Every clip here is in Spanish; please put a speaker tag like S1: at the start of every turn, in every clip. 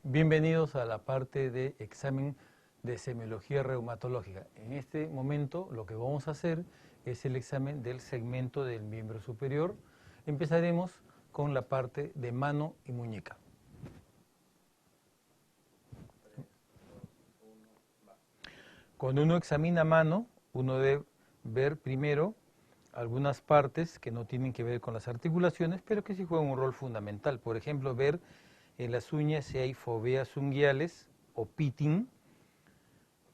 S1: Bienvenidos a la parte de examen de semiología reumatológica. En este momento lo que vamos a hacer es el examen del segmento del miembro superior. Empezaremos con la parte de mano y muñeca. Cuando uno examina mano, uno debe ver primero algunas partes que no tienen que ver con las articulaciones, pero que sí juegan un rol fundamental. Por ejemplo, ver en las uñas si hay foveas unguiales o pitting,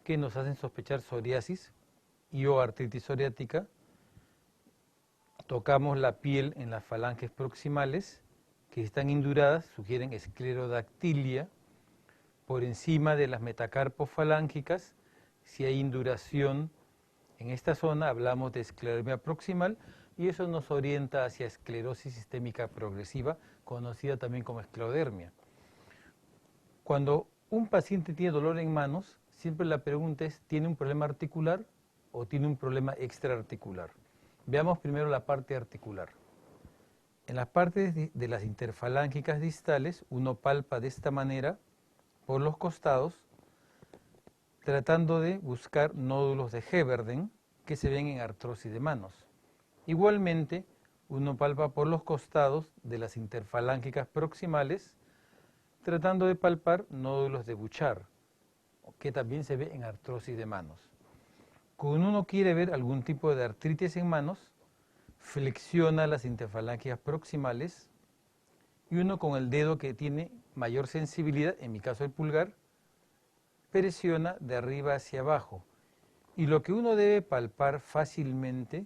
S1: que nos hacen sospechar psoriasis y o artritis psoriática. Tocamos la piel en las falanges proximales, que están induradas, sugieren esclerodactilia. Por encima de las metacarpos falángicas, si hay induración en esta zona, hablamos de esclerodermia proximal, y eso nos orienta hacia esclerosis sistémica progresiva, conocida también como esclerodermia. Cuando un paciente tiene dolor en manos, siempre la pregunta es, ¿tiene un problema articular o tiene un problema extraarticular? Veamos primero la parte articular. En las partes de las interfalángicas distales, uno palpa de esta manera por los costados, tratando de buscar nódulos de Heberden que se ven en artrosis de manos. Igualmente, uno palpa por los costados de las interfalángicas proximales, tratando de palpar nódulos de Bouchard, que también se ve en artrosis de manos. Cuando uno quiere ver algún tipo de artritis en manos, flexiona las interfalángicas proximales y uno con el dedo que tiene mayor sensibilidad, en mi caso el pulgar, presiona de arriba hacia abajo. Y lo que uno debe palpar fácilmente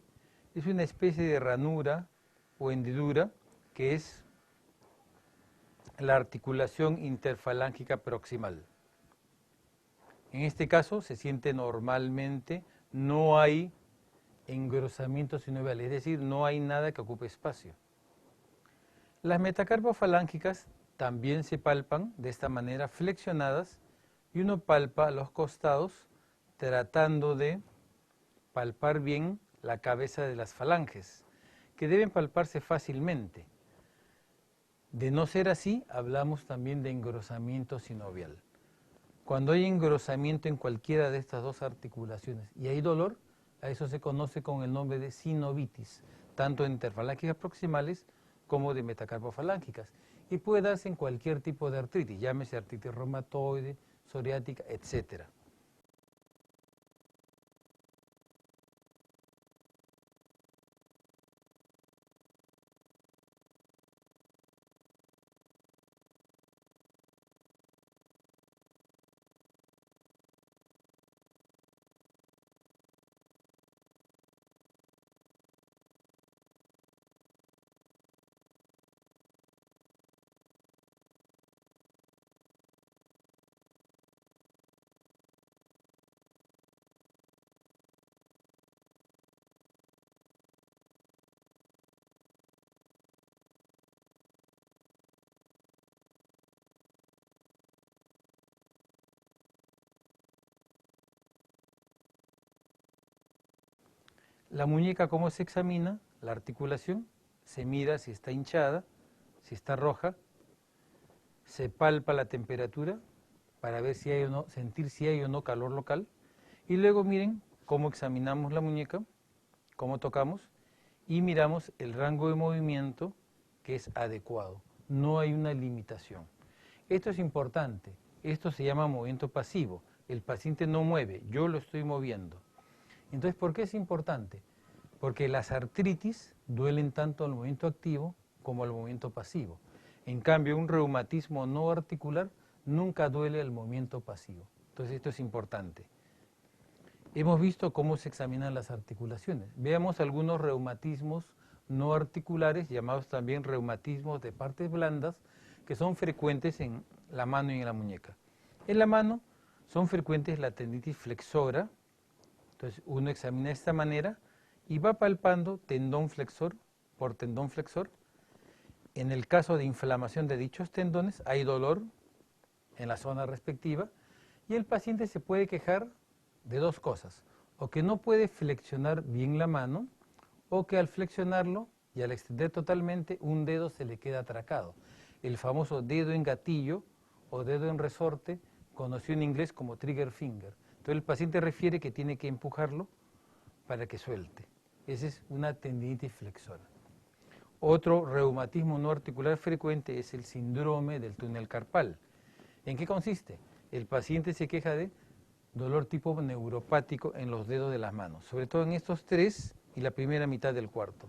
S1: es una especie de ranura o hendidura que es la articulación interfalángica proximal. En este caso se siente normalmente, no hay engrosamiento sinovial, es decir, no hay nada que ocupe espacio. Las metacarpos falángicas también se palpan de esta manera flexionadas y uno palpa los costados tratando de palpar bien la cabeza de las falanges, que deben palparse fácilmente. De no ser así, hablamos también de engrosamiento sinovial. Cuando hay engrosamiento en cualquiera de estas dos articulaciones y hay dolor, a eso se conoce con el nombre de sinovitis, tanto de interfalángicas proximales como de metacarpofalángicas. Y puede darse en cualquier tipo de artritis, llámese artritis reumatoide, psoriática, etc. La muñeca, ¿cómo se examina? La articulación, se mira si está hinchada, si está roja, se palpa la temperatura para ver si hay o no, sentir si hay o no calor local, y luego miren cómo examinamos la muñeca, cómo tocamos, y miramos el rango de movimiento que es adecuado. No hay una limitación. Esto es importante, esto se llama movimiento pasivo. El paciente no mueve, yo lo estoy moviendo. Entonces, ¿por qué es importante? Porque las artritis duelen tanto al movimiento activo como al movimiento pasivo. En cambio, un reumatismo no articular nunca duele al movimiento pasivo. Entonces, esto es importante. Hemos visto cómo se examinan las articulaciones. Veamos algunos reumatismos no articulares, llamados también reumatismos de partes blandas, que son frecuentes en la mano y en la muñeca. En la mano son frecuentes la tendinitis flexora. Entonces uno examina de esta manera y va palpando tendón flexor por tendón flexor. En el caso de inflamación de dichos tendones hay dolor en la zona respectiva y el paciente se puede quejar de dos cosas, o que no puede flexionar bien la mano, o que al flexionarlo y al extender totalmente un dedo se le queda atracado, el famoso dedo en gatillo o dedo en resorte, conocido en inglés como trigger finger. Entonces el paciente refiere que tiene que empujarlo para que suelte. Esa es una tendinitis flexora. Otro reumatismo no articular frecuente es el síndrome del túnel carpal. ¿En qué consiste? El paciente se queja de dolor tipo neuropático en los dedos de las manos, sobre todo en estos tres y la primera mitad del cuarto.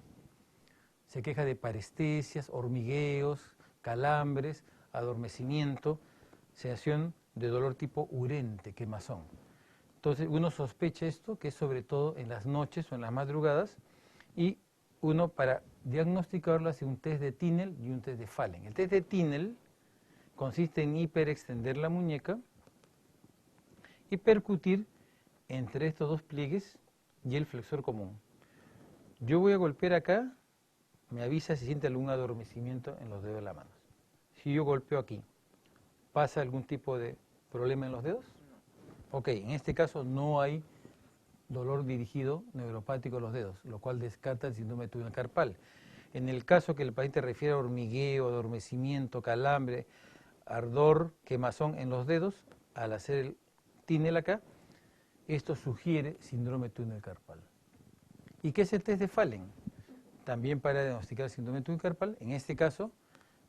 S1: Se queja de parestesias, hormigueos, calambres, adormecimiento, sensación de dolor tipo urente, quemazón. Entonces uno sospecha esto, que es sobre todo en las noches o en las madrugadas, y uno para diagnosticarlo hace un test de Tinel y un test de Fallen. El test de Tinel consiste en hiperextender la muñeca y percutir entre estos dos pliegues y el flexor común. Yo voy a golpear acá, me avisa si siente algún adormecimiento en los dedos de la mano. Si yo golpeo aquí, ¿pasa algún tipo de problema en los dedos? Ok, en este caso no hay dolor dirigido neuropático en los dedos, lo cual descarta el síndrome de túnel carpal. En el caso que el paciente refiere a hormigueo, adormecimiento, calambre, ardor, quemazón en los dedos, al hacer el Tinel acá, esto sugiere síndrome de túnel carpal. ¿Y qué es el test de Fallen? También para diagnosticar síndrome de túnel carpal. En este caso,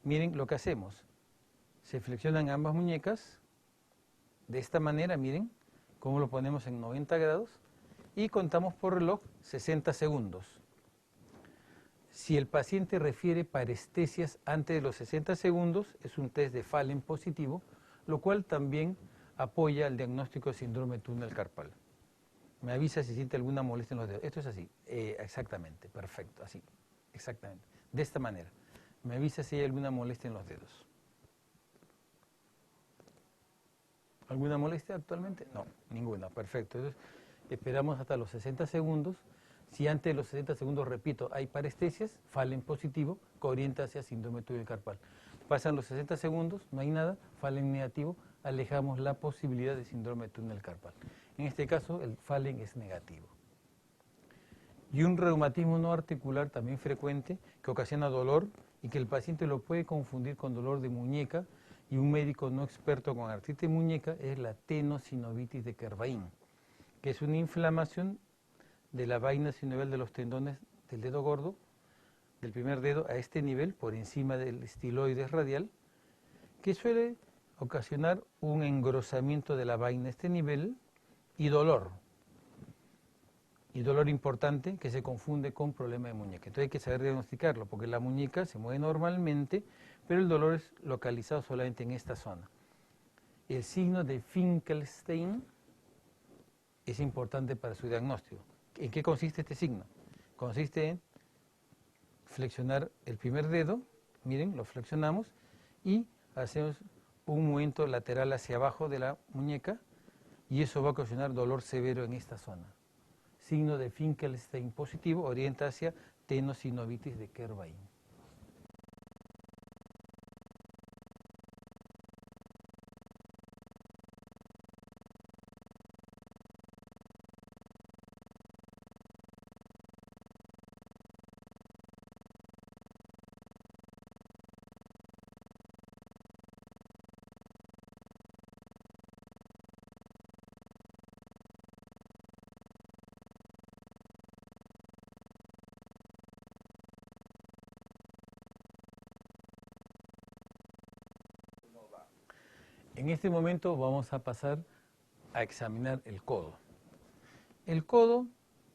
S1: miren lo que hacemos. Se flexionan ambas muñecas de esta manera, miren cómo lo ponemos en 90 grados y contamos por reloj 60 segundos. Si el paciente refiere parestesias antes de los 60 segundos, es un test de Fallen positivo, lo cual también apoya el diagnóstico de síndrome de túnel carpal. Me avisa si siente alguna molestia en los dedos. Esto es así, exactamente, perfecto, así, exactamente, de esta manera. Me avisa si hay alguna molestia en los dedos. ¿Alguna molestia actualmente? No, ninguna, perfecto. Entonces, esperamos hasta los 60 segundos. Si antes de los 60 segundos, repito, hay parestesias, Fallen positivo, que orienta hacia síndrome de túnel carpal. Pasan los 60 segundos, no hay nada, Fallen negativo, alejamos la posibilidad de síndrome de túnel carpal. En este caso, el Fallen es negativo. Y un reumatismo no articular también frecuente, que ocasiona dolor y que el paciente lo puede confundir con dolor de muñeca, y un médico no experto con artritis de muñeca, es la tenosinovitis de Kervain, que es una inflamación de la vaina sinovial de los tendones del dedo gordo, del primer dedo a este nivel, por encima del estiloides radial, que suele ocasionar un engrosamiento de la vaina a este nivel y dolor importante que se confunde con problema de muñeca. Entonces hay que saber diagnosticarlo, porque la muñeca se mueve normalmente, pero el dolor es localizado solamente en esta zona. El signo de Finkelstein es importante para su diagnóstico. ¿En qué consiste este signo? Consiste en flexionar el primer dedo, miren, lo flexionamos y hacemos un movimiento lateral hacia abajo de la muñeca y eso va a ocasionar dolor severo en esta zona. Signo de Finkelstein positivo orienta hacia tenosinovitis de Kervain. En este momento vamos a pasar a examinar el codo. El codo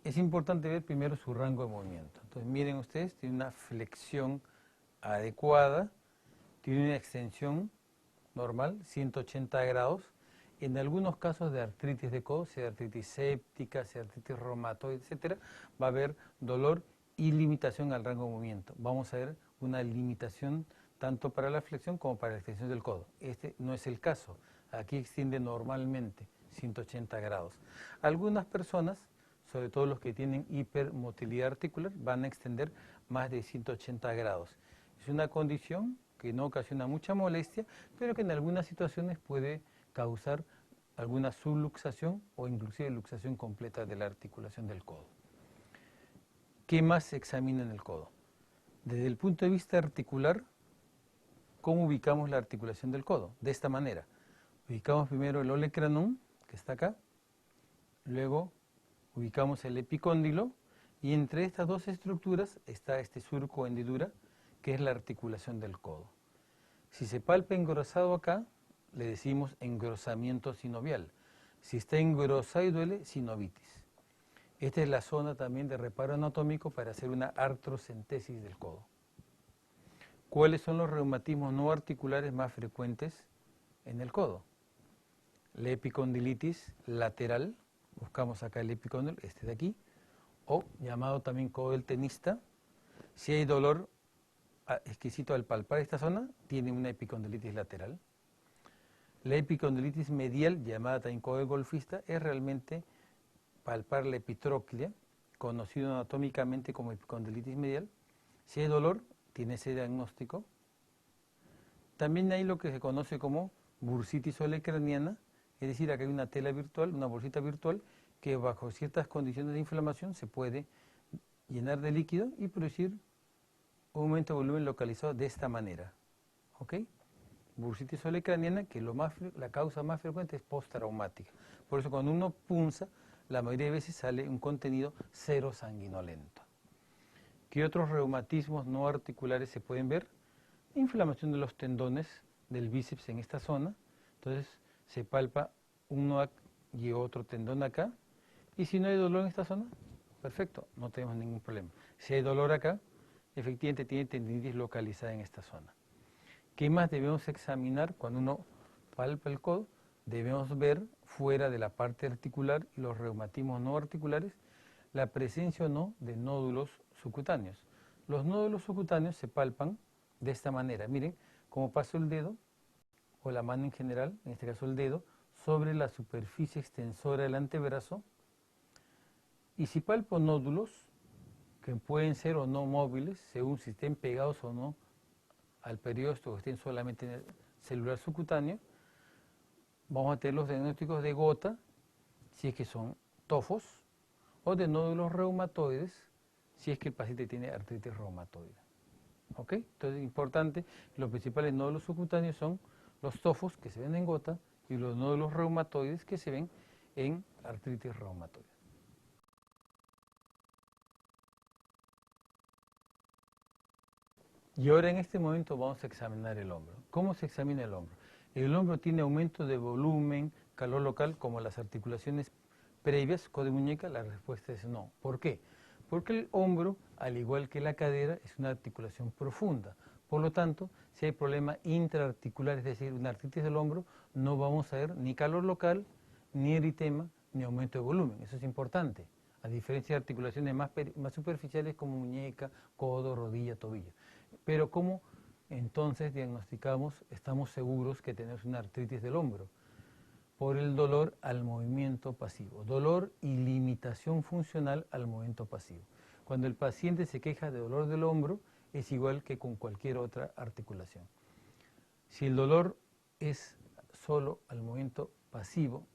S1: es importante ver primero su rango de movimiento. Entonces miren ustedes, tiene una flexión adecuada, tiene una extensión normal, 180 grados. En algunos casos de artritis de codo, sea artritis séptica, sea artritis reumatoide, etc., va a haber dolor y limitación al rango de movimiento. Vamos a ver una limitación tanto para la flexión como para la extensión del codo. Este no es el caso. Aquí extiende normalmente 180 grados. Algunas personas, sobre todo los que tienen hipermotilidad articular, van a extender más de 180 grados. Es una condición que no ocasiona mucha molestia, pero que en algunas situaciones puede causar alguna subluxación o inclusive luxación completa de la articulación del codo. ¿Qué más se examina en el codo? Desde el punto de vista articular, ¿Cómo ubicamos la articulación del codo? De esta manera. Ubicamos primero el olecranon, que está acá, luego ubicamos el epicóndilo, y entre estas dos estructuras está este surco o hendidura, que es la articulación del codo. Si se palpa engrosado acá, le decimos engrosamiento sinovial. Si está engrosado y duele, sinovitis. Esta es la zona también de reparo anatómico para hacer una artrocentesis del codo. ¿Cuáles son los reumatismos no articulares más frecuentes en el codo? La epicondilitis lateral, buscamos acá el epicóndilo, este de aquí, o llamado también codo del tenista. Si hay dolor exquisito al palpar esta zona, tiene una epicondilitis lateral. La epicondilitis medial, llamada también codo del golfista, es realmente palpar la epitróclea, conocido anatómicamente como epicondilitis medial. Si hay dolor, tiene ese diagnóstico. También hay lo que se conoce como bursitis olecraniana, es decir, acá hay una tela virtual, una bolsita virtual, que bajo ciertas condiciones de inflamación se puede llenar de líquido y producir un aumento de volumen localizado de esta manera. ¿Ok? Bursitis olecraniana, que la causa más frecuente es postraumática. Por eso cuando uno punza, la mayoría de veces sale un contenido cero sanguinolento. ¿Qué otros reumatismos no articulares se pueden ver? Inflamación de los tendones del bíceps en esta zona. Entonces se palpa uno y otro tendón acá. Y si no hay dolor en esta zona, perfecto, no tenemos ningún problema. Si hay dolor acá, efectivamente tiene tendinitis localizada en esta zona. ¿Qué más debemos examinar cuando uno palpa el codo? Debemos ver fuera de la parte articular y los reumatismos no articulares la presencia o no de nódulos subcutáneos. Los nódulos subcutáneos se palpan de esta manera. Miren cómo paso el dedo, o la mano en general, en este caso el dedo, sobre la superficie extensora del antebrazo. Y si palpo nódulos, que pueden ser o no móviles, según si estén pegados o no al periósteo o estén solamente en el celular subcutáneo, vamos a tener los diagnósticos de gota, si es que son tofos, o de nódulos reumatoides, si es que el paciente tiene artritis reumatoide. ¿Ok? Entonces es importante, los principales nódulos subcutáneos son los tofos, que se ven en gota, y los nódulos reumatoides, que se ven en artritis reumatoide. Y ahora en este momento vamos a examinar el hombro. ¿Cómo se examina el hombro? El hombro tiene aumento de volumen, calor local, como las articulaciones previas, codo y muñeca. La respuesta es no. ¿Por qué? Porque el hombro, al igual que la cadera, es una articulación profunda. Por lo tanto, si hay problema intraarticular, es decir, una artritis del hombro, no vamos a ver ni calor local, ni eritema, ni aumento de volumen. Eso es importante, a diferencia de articulaciones más superficiales como muñeca, codo, rodilla, tobillo. Pero ¿cómo entonces diagnosticamos, estamos seguros que tenemos una artritis del hombro? Por el dolor al movimiento pasivo. Dolor y limitación funcional al movimiento pasivo. Cuando el paciente se queja de dolor del hombro, es igual que con cualquier otra articulación. Si el dolor es solo al movimiento pasivo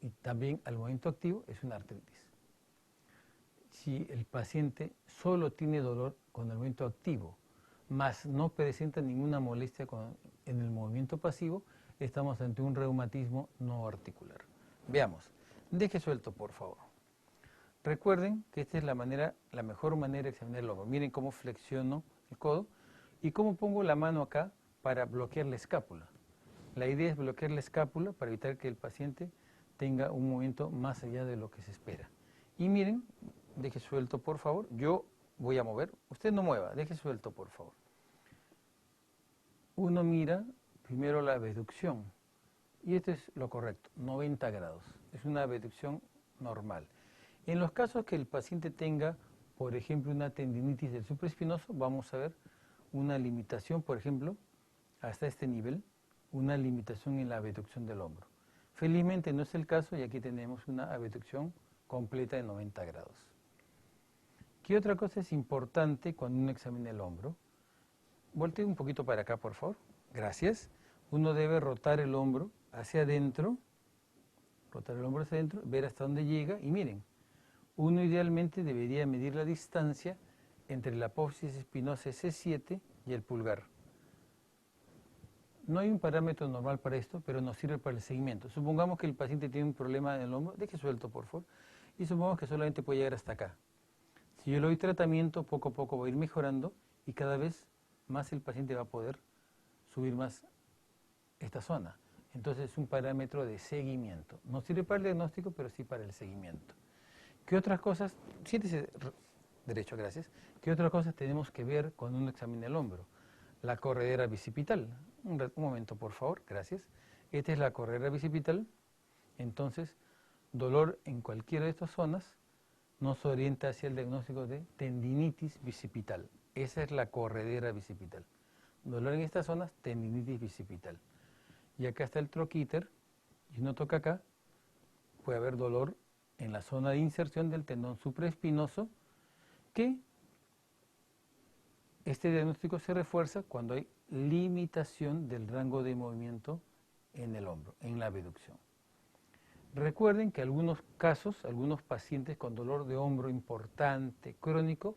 S1: y también al movimiento activo, es una artritis. Si el paciente solo tiene dolor con el movimiento activo, más no presenta ninguna molestia en el movimiento pasivo, estamos ante un reumatismo no articular. Veamos, deje suelto por favor. Recuerden que esta es la mejor manera de examinar el hombro. Miren cómo flexiono el codo y cómo pongo la mano acá para bloquear la escápula. La idea es bloquear la escápula para evitar que el paciente tenga un movimiento más allá de lo que se espera. Y miren, deje suelto por favor, yo voy a mover, usted no mueva, deje suelto por favor. Uno mira primero la abducción y esto es lo correcto, 90 grados, es una abducción normal. En los casos que el paciente tenga, por ejemplo, una tendinitis del supraespinoso, vamos a ver una limitación, por ejemplo, hasta este nivel, una limitación en la abducción del hombro. Felizmente no es el caso y aquí tenemos una abducción completa de 90 grados. ¿Qué otra cosa es importante cuando uno examina el hombro? Voltee un poquito para acá, por favor. Gracias. Uno debe rotar el hombro hacia adentro, ver hasta dónde llega y miren, uno idealmente debería medir la distancia entre la apófisis espinosa C7 y el pulgar. No hay un parámetro normal para esto, pero nos sirve para el seguimiento. Supongamos que el paciente tiene un problema en el hombro, deje suelto por favor, y supongamos que solamente puede llegar hasta acá. Si yo le doy tratamiento, poco a poco va a ir mejorando y cada vez más el paciente va a poder subir más esta zona. Entonces es un parámetro de seguimiento. No sirve para el diagnóstico, pero sí para el seguimiento. ¿Qué otras cosas? Siéntese derecho, gracias. ¿Qué otras cosas tenemos que ver cuando uno examina el hombro? La corredera bicipital. Un momento, por favor, gracias. Esta es la corredera bicipital. Entonces, dolor en cualquiera de estas zonas nos orienta hacia el diagnóstico de tendinitis bicipital. Esa es la corredera bicipital. Dolor en estas zonas, tendinitis bicipital. Y acá está el troquíter, y uno toca acá, puede haber dolor en la zona de inserción del tendón supraespinoso, que este diagnóstico se refuerza cuando hay limitación del rango de movimiento en el hombro, en la abducción. Recuerden que algunos casos, algunos pacientes con dolor de hombro importante, crónico,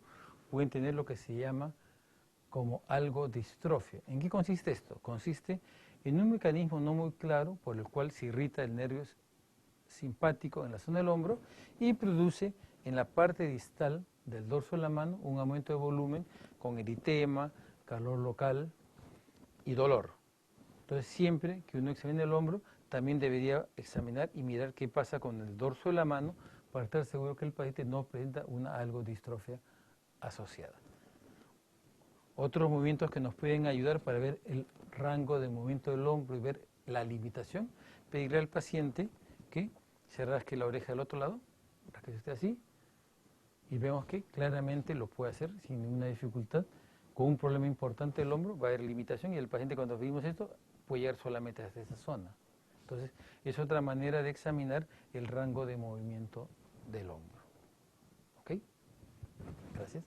S1: pueden tener lo que se llama como algodistrofia. ¿En qué consiste esto? Consiste en un mecanismo no muy claro por el cual se irrita el nervio simpático en la zona del hombro y produce en la parte distal del dorso de la mano un aumento de volumen con eritema, calor local y dolor. Entonces siempre que uno examine el hombro también debería examinar y mirar qué pasa con el dorso de la mano para estar seguro que el paciente no presenta una algodistrofia asociada. Otros movimientos que nos pueden ayudar para ver el rango de movimiento del hombro y ver la limitación, pedirle al paciente que se rasque la oreja del otro lado, para que esté así, y vemos que claramente lo puede hacer sin ninguna dificultad. Con un problema importante del hombro va a haber limitación y el paciente cuando vimos esto puede llegar solamente hasta esa zona. Entonces es otra manera de examinar el rango de movimiento del hombro. ¿Ok? Gracias.